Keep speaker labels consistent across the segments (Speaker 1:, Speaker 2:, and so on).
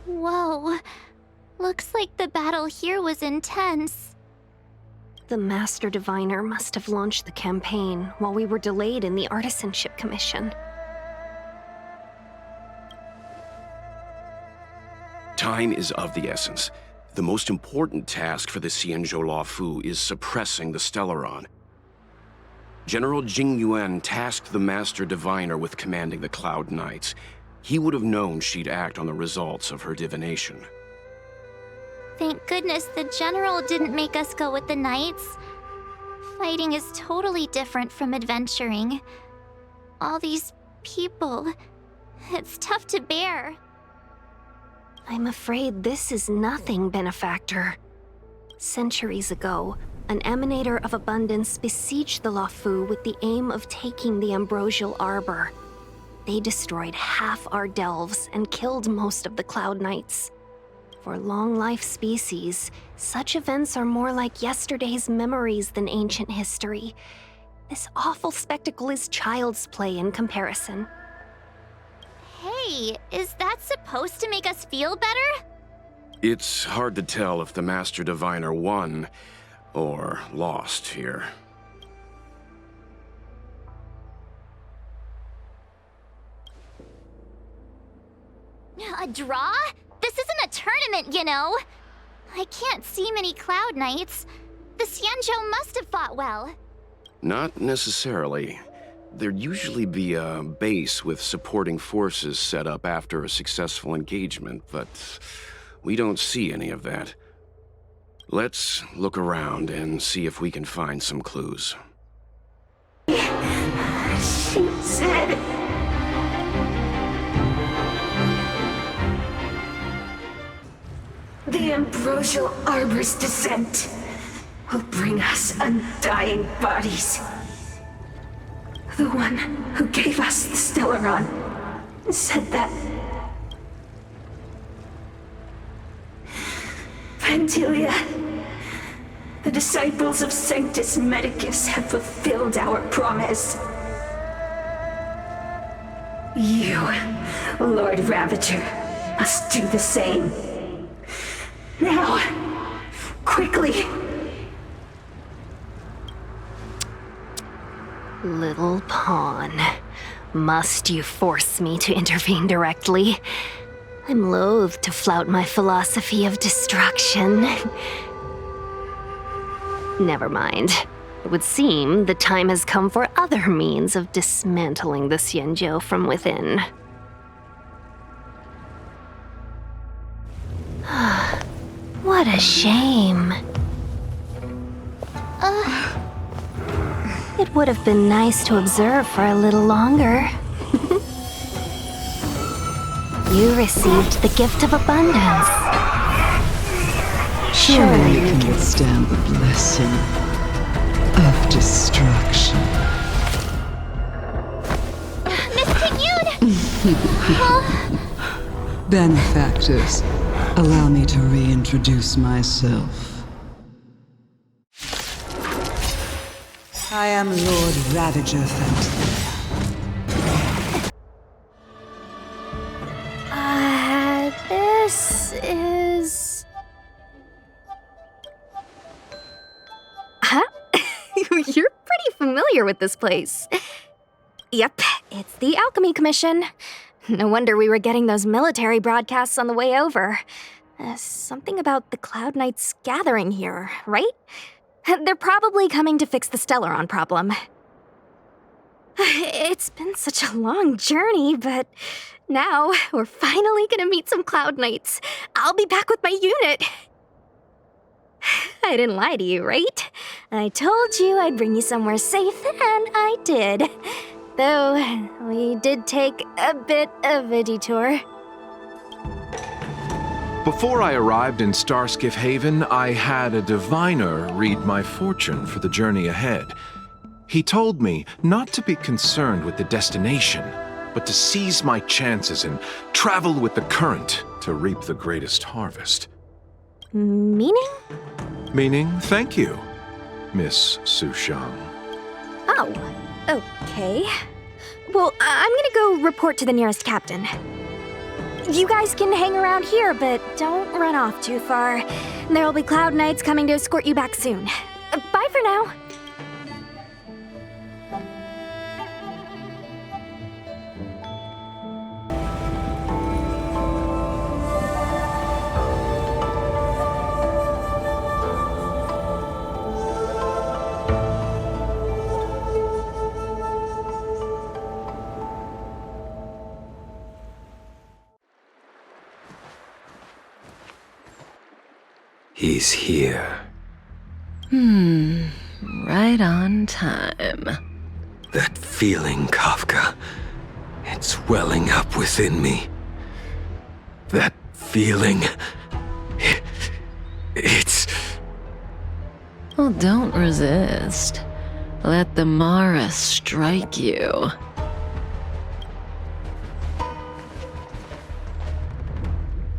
Speaker 1: Whoa. Looks like the battle here was intense.
Speaker 2: The Master Diviner must have launched the campaign while we were delayed in the Artisanship Commission.
Speaker 3: Time is of the essence. The most important task for the Xianzhou Luofu is suppressing the Stellaron. General Jing Yuan tasked the Master Diviner with commanding the Cloud Knights. He would have known she'd act on the results of her divination.
Speaker 1: Thank goodness the General didn't make us go with the Knights. Fighting is totally different from adventuring. All these people, it's tough to bear.
Speaker 2: I'm afraid this is nothing, Benefactor. Centuries ago, an Emanator of Abundance besieged the Luofu with the aim of taking the Ambrosial Arbor. They destroyed half our delves and killed most of the Cloud Knights. For long-life species, such events are more like yesterday's memories than ancient history. This awful spectacle is child's play in comparison.
Speaker 1: Hey, is that supposed to make us feel better?
Speaker 3: It's hard to tell if the Master Diviner won or lost here.
Speaker 1: A draw? This isn't a tournament, you know. I can't see many Cloud Knights. The Xianzhou must have fought well.
Speaker 3: Not necessarily. There'd usually be a base with supporting forces set up after a successful engagement, but we don't see any of that. Let's look around and see if we can find some clues.
Speaker 4: She said... The Ambrosial Arbor's descent will bring us undying bodies. The one who gave us the Stellaron said that... Vantilia, the disciples of Sanctus Medicus have fulfilled our promise. You, Lord Ravager, must do the same. Now, quickly.
Speaker 2: Little pawn, must you force me to intervene directly? I'm loath to flout my philosophy of destruction. Never mind. It would seem the time has come for other means of dismantling the Xianzhou from within. What a shame. It would have been nice to observe for a little longer. You received the gift of abundance.
Speaker 5: Surely you can withstand the blessing of destruction.
Speaker 1: Miss King
Speaker 5: Benefactors, allow me to reintroduce myself. I am Lord Ravager Fenton.
Speaker 2: This is... Huh? You're pretty familiar with this place. Yep, it's the Alchemy Commission. No wonder we were getting those military broadcasts on the way over. Something about the Cloud Knights gathering here, right? They're probably coming to fix the Stellaron problem. It's been such a long journey, but now we're finally gonna meet some Cloud Knights. I'll be back with my unit. I didn't lie to you, right? I told you I'd bring you somewhere safe, and I did. Though, we did take a bit of a detour.
Speaker 6: Before I arrived in Starskiff Haven, I had a diviner read my fortune for the journey ahead. He told me not to be concerned with the destination, but to seize my chances and travel with the current to reap the greatest harvest.
Speaker 2: Meaning?
Speaker 6: Meaning, thank you, Miss Sushang.
Speaker 2: Oh, okay. Well, I'm gonna go report to the nearest captain. You guys can hang around here, but don't run off too far. There'll be Cloud Knights coming to escort you back soon. Bye for now.
Speaker 7: He's here.
Speaker 5: Right on time.
Speaker 7: That feeling, Kafka. It's welling up within me. That feeling. It's...
Speaker 5: Well, don't resist. Let the Mara strike you.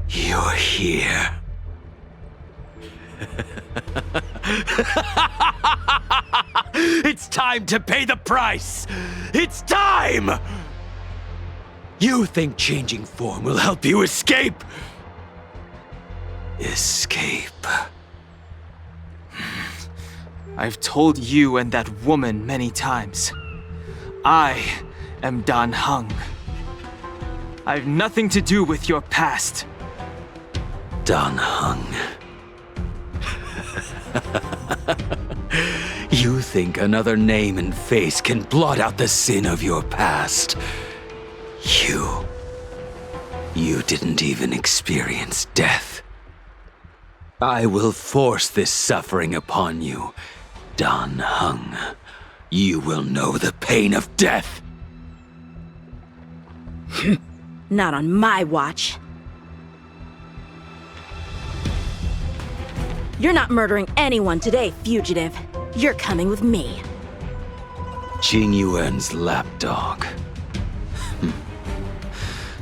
Speaker 7: You're here. It's time to pay the price! It's time! You think changing form will help you escape? Escape.
Speaker 8: I've told you and that woman many times. I am Dan Heng. I've nothing to do with your past.
Speaker 7: Dan Heng. You think another name and face can blot out the sin of your past? You didn't even experience death. I will force this suffering upon you, Dan Heng. You will know the pain of death.
Speaker 9: Not on my watch. You're not murdering anyone today, fugitive. You're coming with me.
Speaker 7: Jing Yuan's lapdog.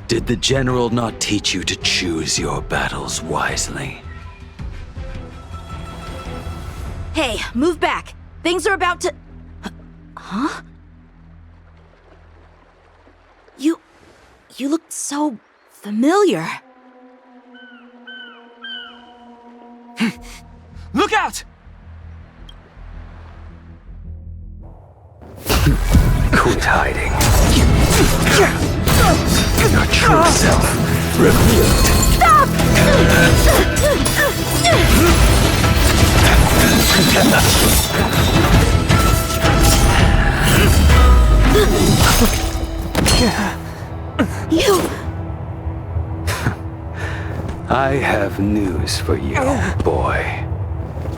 Speaker 7: Did the general not teach you to choose your battles wisely?
Speaker 9: Hey, move back. Things are about to... Huh? You look so familiar.
Speaker 8: Look out!
Speaker 7: Quit hiding. Your true self revealed.
Speaker 9: Stop! You...
Speaker 7: I have news for you, boy.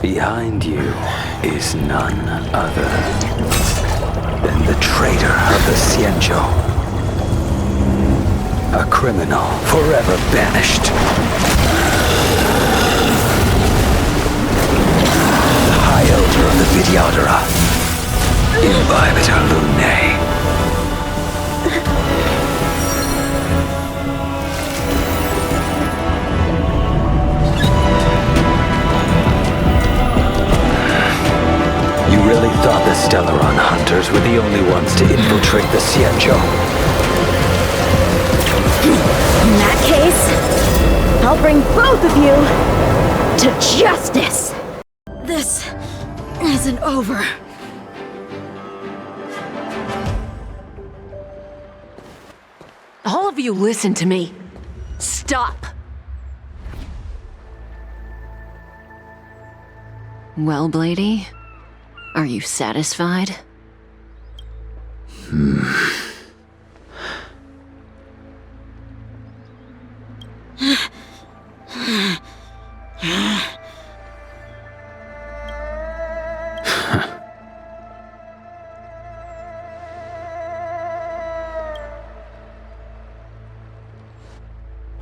Speaker 7: Behind you is none other than the traitor of the Xianzhou. A criminal forever banished. The High Elder of the Vidyadhara. Imbibitor Lunae. You really thought the Stellaron hunters were the only ones to infiltrate the Xianzhou?
Speaker 9: In that case, I'll bring both of you to justice. This isn't over.
Speaker 5: All of you listen to me. Stop. Well, Blady, are you satisfied?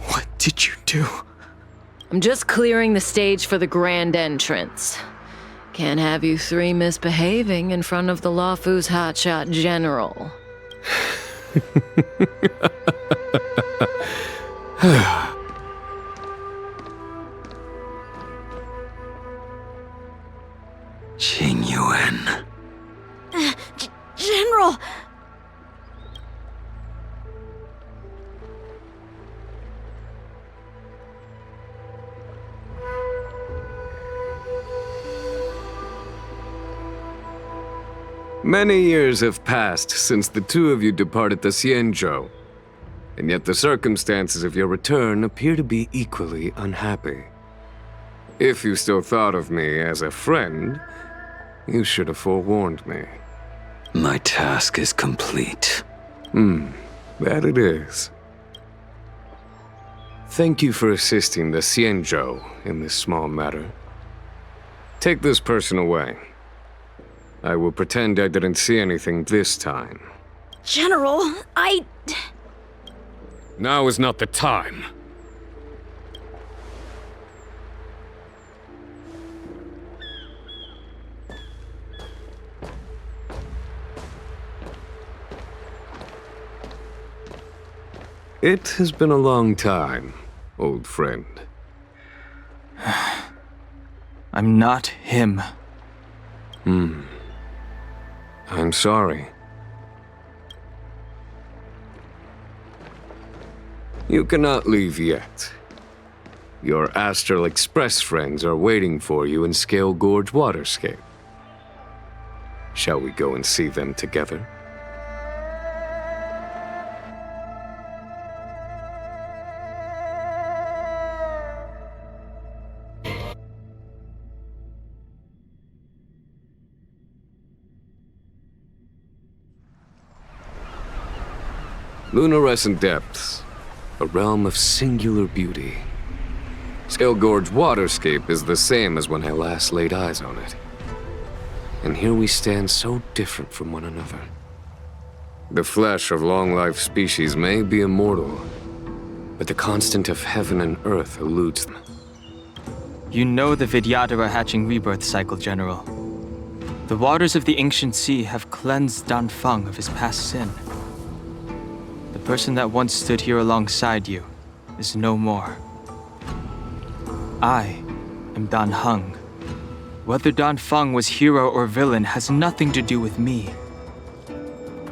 Speaker 8: What did you do?
Speaker 5: I'm just clearing the stage for the grand entrance. Can't have you three misbehaving in front of the Luofu's hotshot general.
Speaker 7: Jing Yuan.
Speaker 9: General!
Speaker 10: Many years have passed since the two of you departed the Xianzhou, and yet the circumstances of your return appear to be equally unhappy. If you still thought of me as a friend, you should have forewarned me.
Speaker 7: My task is complete.
Speaker 10: That it is. Thank you for assisting the Xianzhou in this small matter. Take this person away. I will pretend I didn't see anything this time.
Speaker 9: General,
Speaker 10: Now is not the time. It has been a long time, old friend.
Speaker 8: I'm not him.
Speaker 10: I'm sorry. You cannot leave yet. Your Astral Express friends are waiting for you in Scale Gorge Waterscape. Shall we go and see them together? Lunarescent Depths, a realm of singular beauty. Scale Gorge Waterscape is the same as when I last laid eyes on it. And here we stand so different from one another. The flesh of long-life species may be immortal, but the constant of heaven and earth eludes them.
Speaker 8: You know the Vidyadhara hatching rebirth cycle, General. The waters of the ancient sea have cleansed Dan Feng of his past sin. The person that once stood here alongside you is no more. I am Dan Heng. Whether Dan Feng was hero or villain has nothing to do with me.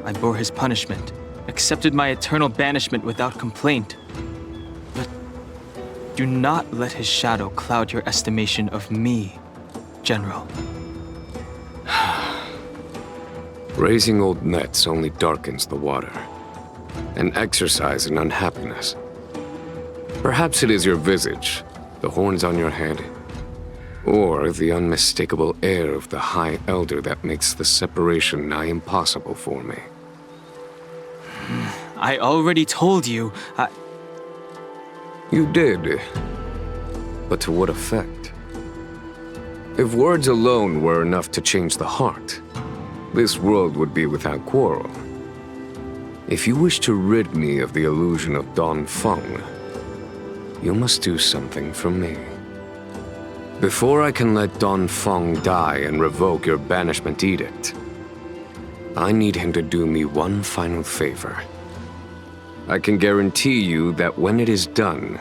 Speaker 8: I bore his punishment, accepted my eternal banishment without complaint. But do not let his shadow cloud your estimation of me, General.
Speaker 10: Raising old nets only darkens the water. An exercise in unhappiness. Perhaps it is your visage, the horns on your head, or the unmistakable air of the High Elder that makes the separation nigh impossible for me.
Speaker 8: I already told you,
Speaker 10: You did, but to what effect? If words alone were enough to change the heart, this world would be without quarrel. If you wish to rid me of the illusion of Dan Feng, you must do something for me. Before I can let Dan Feng die and revoke your banishment edict, I need him to do me one final favor. I can guarantee you that when it is done,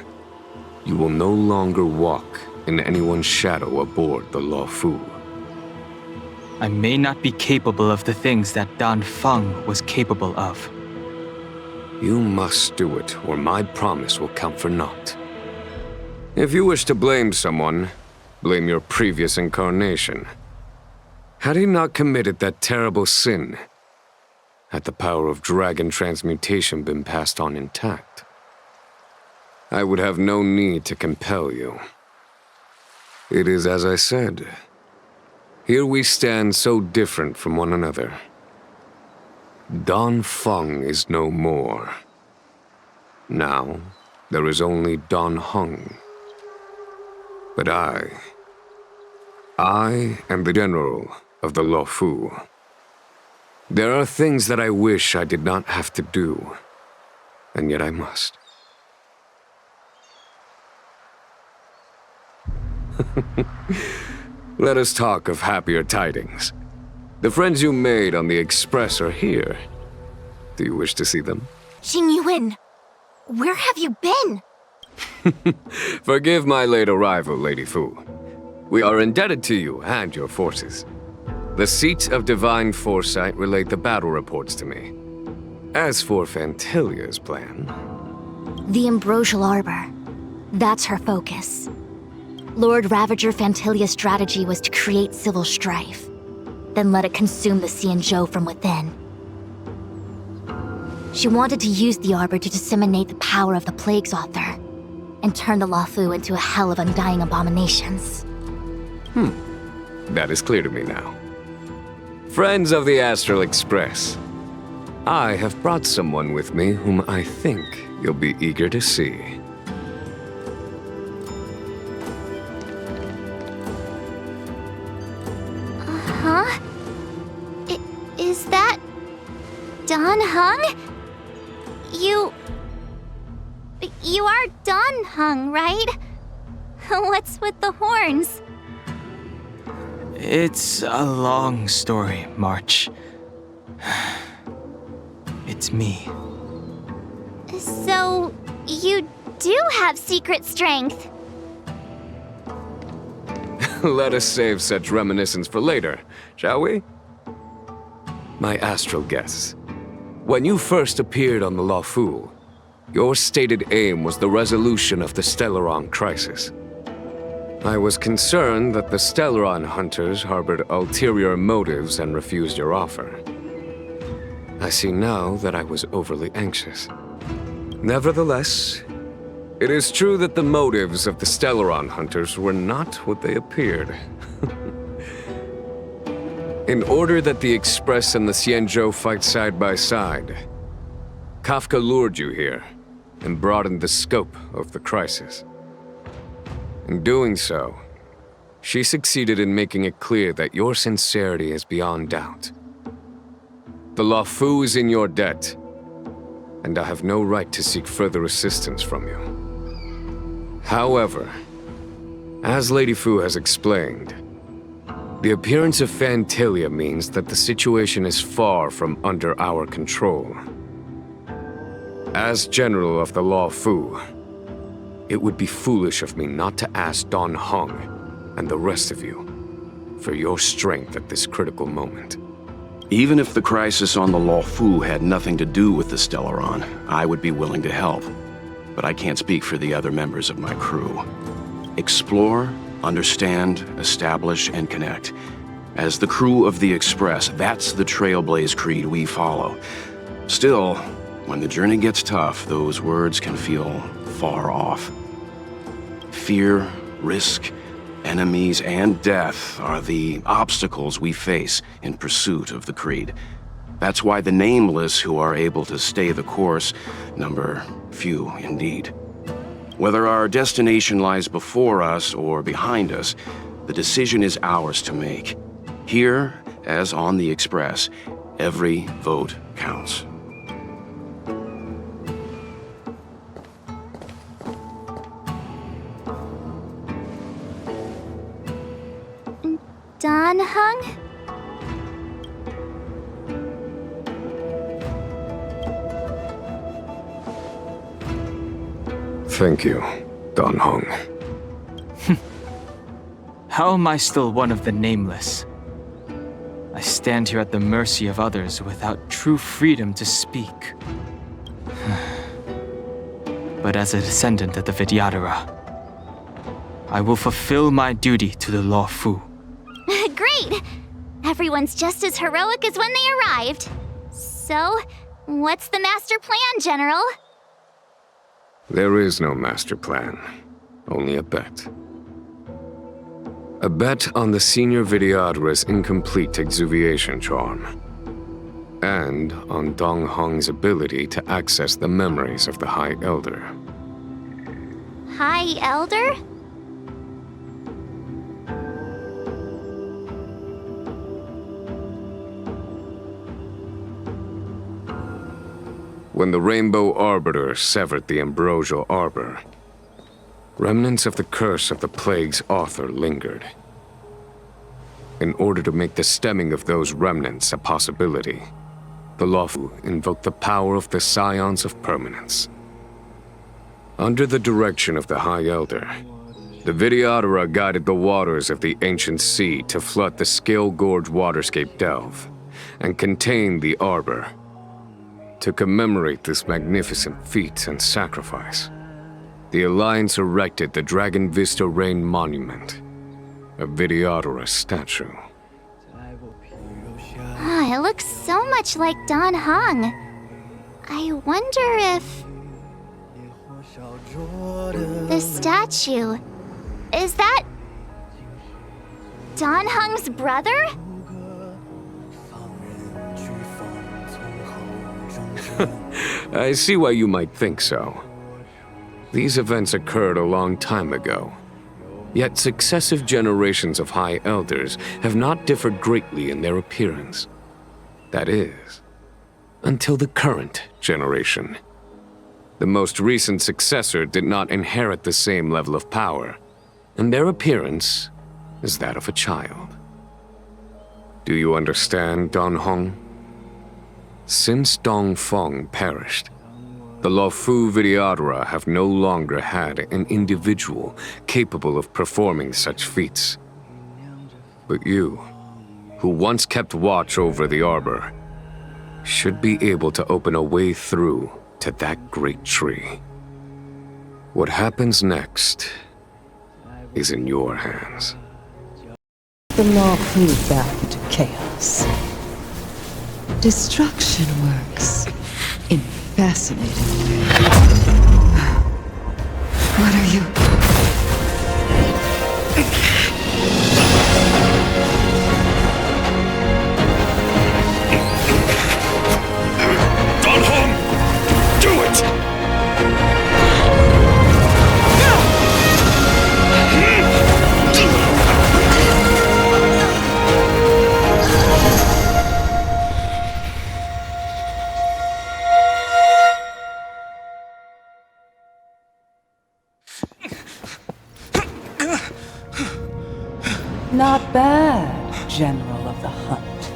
Speaker 10: you will no longer walk in anyone's shadow aboard the Luofu.
Speaker 8: I may not be capable of the things that Dan Feng was capable of.
Speaker 10: You must do it, or my promise will count for naught. If you wish to blame someone, blame your previous incarnation. Had he not committed that terrible sin, had the power of dragon transmutation been passed on intact, I would have no need to compel you. It is as I said. Here we stand so different from one another. Dan Feng is no more. Now, there is only Dan Heng. But I am the general of the Luofu. There are things that I wish I did not have to do, and yet I must. Let us talk of happier tidings. The friends you made on the Express are here. Do you wish to see them?
Speaker 2: Jingyuan, where have you been?
Speaker 10: Forgive my late arrival, Lady Fu. We are indebted to you and your forces. The Seats of Divine Foresight relate the battle reports to me. As for Fantilia's plan...
Speaker 11: The Ambrosial Arbor. That's her focus. Lord Ravager Fantilia's strategy was to create civil strife. then let it consume the Xianzhou from within. She wanted to use the arbor to disseminate the power of the Plague's author, and turn the Luofu into a hell of undying abominations.
Speaker 10: That is clear to me now. Friends of the Astral Express, I have brought someone with me whom I think you'll be eager to see.
Speaker 1: Huh? Is that... Dan Heng? You are Dan Heng, right? What's with the horns?
Speaker 8: It's a long story, March. It's me.
Speaker 1: So, you do have secret strength.
Speaker 10: Let us save such reminiscence for later, shall we? My astral guests, when you first appeared on the Luofu, your stated aim was the resolution of the Stellaron crisis. I was concerned that the Stellaron hunters harbored ulterior motives and refused your offer. I see now that I was overly anxious. Nevertheless, it is true that the motives of the Stellaron hunters were not what they appeared. In order that the Express and the Xianzhou fight side by side, Kafka lured you here and broadened the scope of the crisis. In doing so, she succeeded in making it clear that your sincerity is beyond doubt. The Luofu is in your debt, and I have no right to seek further assistance from you. However, as Lady Fu has explained, the appearance of Phantalia means that the situation is far from under our control. As General of the Luofu, it would be foolish of me not to ask Dan Heng and the rest of you for your strength at this critical moment.
Speaker 3: Even if the crisis on the Luofu had nothing to do with the Stellaron, I would be willing to help. But I can't speak for the other members of my crew. Explore, understand, establish, and connect. As the crew of the Express, that's the Trailblaze creed we follow. Still, when the journey gets tough, those words can feel far off. Fear, risk, enemies, and death are the obstacles we face in pursuit of the creed. That's why the nameless who are able to stay the course number few indeed. Whether our destination lies before us or behind us, the decision is ours to make. Here, as on the Express, every vote counts.
Speaker 1: Dan Heng?
Speaker 10: Thank you, Dan Heng.
Speaker 8: How am I still one of the nameless? I stand here at the mercy of others without true freedom to speak. But as a descendant of the Vidyadhara, I will fulfill my duty to the Luofu.
Speaker 1: Great! Everyone's just as heroic as when they arrived. So, what's the master plan, General?
Speaker 10: There is no master plan, only a bet. A bet on the senior Vidyadhara's incomplete exuviation charm, and on Dan Heng's ability to access the memories of the High Elder.
Speaker 1: High Elder?
Speaker 10: When the Rainbow Arbiter severed the Ambrosial Arbor, remnants of the curse of the Plague's author lingered. In order to make the stemming of those remnants a possibility, the Luofu invoked the power of the Scions of Permanence. Under the direction of the High Elder, the Vidyadhara guided the waters of the ancient sea to flood the Scale Gorge waterscape delve and contain the Arbor. To commemorate this magnificent feat and sacrifice, the Alliance erected the Dragon Vista Rain Monument, a Vidyadhara statue.
Speaker 1: so much like Dan Heng. I wonder if... The statue... Is that... Dan Heng's brother?
Speaker 10: I see why you might think so. These events occurred a long time ago. Yet successive generations of High Elders have not differed greatly in their appearance. That is, until the current generation. The most recent successor did not inherit the same level of power, and their appearance is that of a child. Do you understand, Dan Heng? Since Dongfeng perished, the Luofu Vidyadhara have no longer had an individual capable of performing such feats. But you, who once kept watch over the arbor, should be able to open a way through to that great tree. What happens next is in your hands.
Speaker 12: The law flew back into chaos. Destruction works in fascinating ways. What are you?
Speaker 3: Dan Heng! Do it!
Speaker 12: Not bad, General of the Hunt.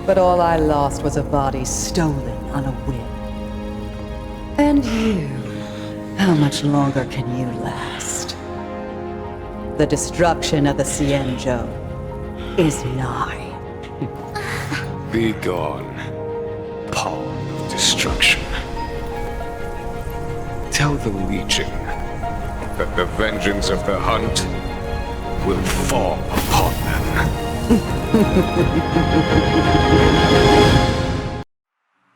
Speaker 12: But all I lost was a body stolen on a whim. And you, how much longer can you last? The destruction of the Xianzhou is nigh.
Speaker 10: Be gone, pawn of destruction. Tell the Legion that the vengeance of the Hunt will fall upon them.